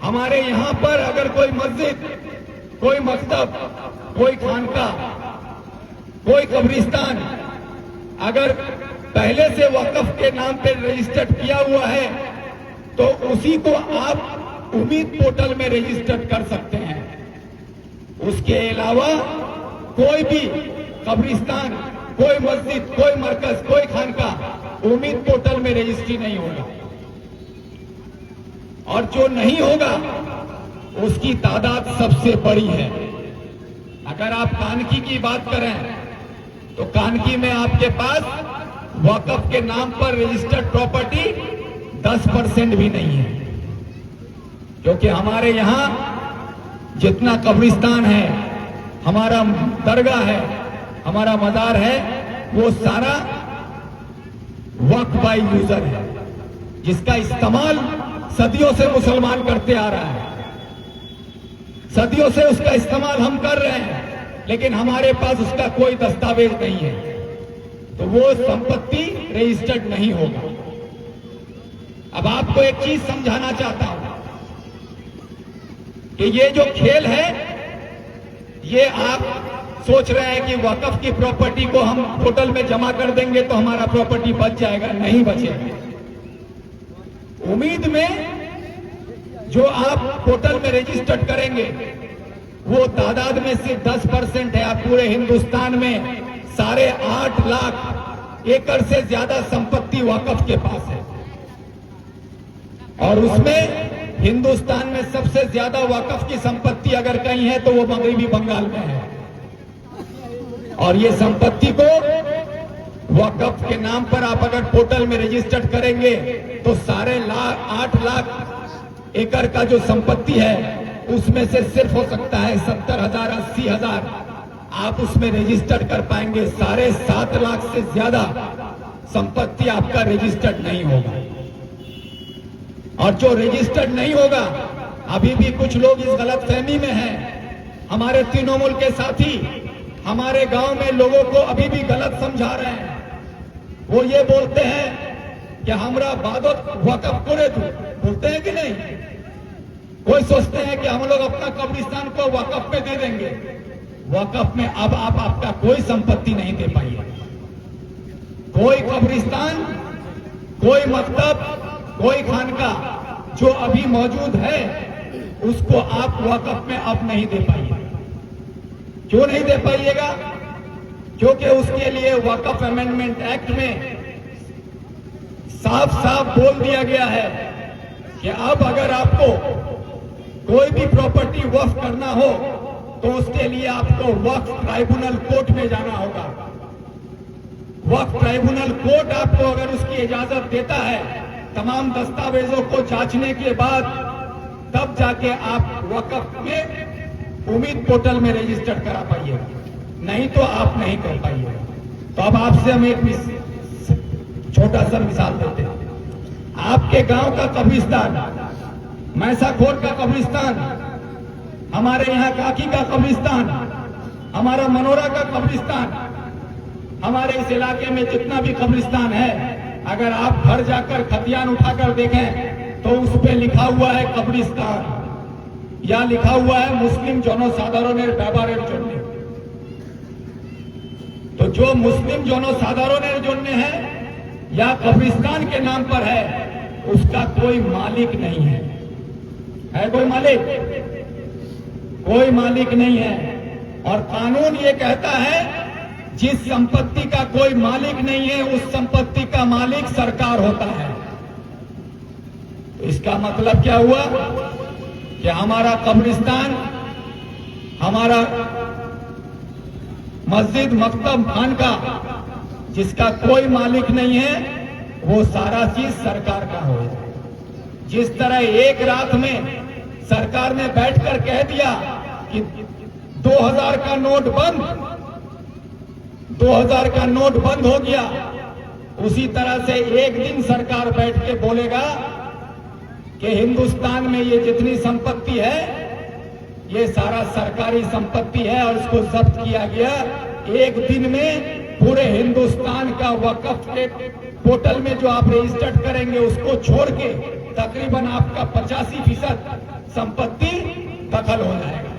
हमारे यहाँ पर अगर कोई मस्जिद, कोई मकतब, कोई खानका, कोई कब्रिस्तान अगर पहले से वक्फ के नाम पे रजिस्टर्ड किया हुआ है तो उसी को आप उम्मीद पोर्टल में रजिस्टर्ड कर सकते हैं। उसके अलावा कोई भी कब्रिस्तान, कोई मस्जिद, कोई मरकज, कोई खानका उम्मीद पोर्टल में रजिस्ट्री नहीं होगा। और जो नहीं होगा उसकी तादाद सबसे बड़ी है। अगर आप कानकी की बात करें तो कानकी में आपके पास वक्फ के नाम पर रजिस्टर्ड प्रॉपर्टी 10% भी नहीं है, क्योंकि हमारे यहां जितना कब्रिस्तान है, हमारा दरगाह है, हमारा मजार है, वो सारा वक्फ बाय यूजर है, जिसका इस्तेमाल सदियों से मुसलमान करते आ रहा है। सदियों से उसका इस्तेमाल हम कर रहे हैं, लेकिन हमारे पास उसका कोई दस्तावेज नहीं है, तो वो संपत्ति रजिस्टर्ड नहीं होगा। अब आपको एक चीज समझाना चाहता हूं कि ये जो खेल है, ये आप सोच रहे हैं कि वक्फ की प्रॉपर्टी को हम पोर्टल में जमा कर देंगे तो हमारा प्रॉपर्टी बच जाएगा। नहीं बचेगा। उम्मीद में जो आप पोर्टल में रजिस्टर्ड करेंगे वो तादाद में सिर्फ 10% है। आप पूरे हिंदुस्तान में 8.5 लाख एकड़ से ज्यादा संपत्ति वक्फ के पास है, और उसमें हिंदुस्तान में सबसे ज्यादा वक्फ की संपत्ति अगर कहीं है तो वो मगरबी बंगाल में है। और ये संपत्ति को वक्फ के नाम पर आप अगर पोर्टल में रजिस्टर्ड करेंगे तो 8 लाख एकड़ का जो संपत्ति है उसमें से सिर्फ हो सकता है 70,000 80,000 आप उसमें रजिस्टर्ड कर पाएंगे। 7.5 लाख से ज्यादा संपत्ति आपका रजिस्टर्ड नहीं होगा। और जो रजिस्टर्ड नहीं होगा, अभी भी कुछ लोग इस गलतफहमी में हैं। हमारे तृणमूल के साथी हमारे गांव में लोगों को अभी भी गलत समझा रहे हैं। वो ये बोलते हैं कि हमरा बादत वक्फ करे दो, बोलते हैं कि नहीं? कोई सोचते हैं कि हम लोग अपना कब्रिस्तान को वक्फ पे दे देंगे। वक्फ में अब आप आपका कोई संपत्ति नहीं दे पाइए। कोई कब्रिस्तान, कोई मकतब, कोई खानका जो अभी मौजूद है उसको आप वक्फ में अब नहीं दे पाइए। क्यों नहीं दे पाइएगा? क्योंकि उसके लिए वक्फ अमेंडमेंट एक्ट में साफ साफ बोल दिया गया है कि अब अगर आपको कोई भी प्रॉपर्टी वक्फ करना हो तो उसके लिए आपको वक्फ ट्राइब्यूनल कोर्ट में जाना होगा। वक्फ ट्राइब्यूनल कोर्ट आपको अगर उसकी इजाजत देता है तमाम दस्तावेजों को जांचने के बाद, तब जाके आप वक्फ में उम्मीद पोर्टल में रजिस्टर करा पाइएगा, नहीं तो आप नहीं कर पाइएगा। तो अब आपसे हम एक छोटा सा मिसाल देते हैं। आपके गांव का कब्रिस्तान, मैसाखोर का कब्रिस्तान, हमारे यहाँ काकी का कब्रिस्तान, हमारा मनोरा का कब्रिस्तान, हमारे इस इलाके में जितना भी कब्रिस्तान है, अगर आप घर जाकर खतियान उठाकर देखें तो उस पर लिखा हुआ है कब्रिस्तान, या लिखा हुआ है मुस्लिम जनसाधारण व्यवहार जोड़ने। तो जो मुस्लिम जनसाधारण जोड़ने हैं या कब्रिस्तान के नाम पर है, उसका कोई मालिक नहीं है। है कोई मालिक? कोई मालिक नहीं है। और कानून ये कहता है जिस संपत्ति का कोई मालिक नहीं है उस संपत्ति का मालिक सरकार होता है। तो इसका मतलब क्या हुआ कि हमारा कब्रिस्तान, हमारा मस्जिद, मकतब, खानका जिसका कोई मालिक नहीं है, वो सारा चीज सरकार का हो। जिस तरह एक रात में सरकार ने बैठकर कह दिया कि 2000 का नोट बंद, 2000 का नोट बंद हो गया, उसी तरह से एक दिन सरकार बैठ के बोलेगा कि हिंदुस्तान में ये जितनी संपत्ति है ये सारा सरकारी संपत्ति है और इसको जब्त किया गया। एक दिन में पूरे हिंदुस्तान का वक्फ के पोर्टल में जो आप रजिस्टर्ड करेंगे उसको छोड़ के तकरीबन आपका 85% संपत्ति दखल हो जाएगा।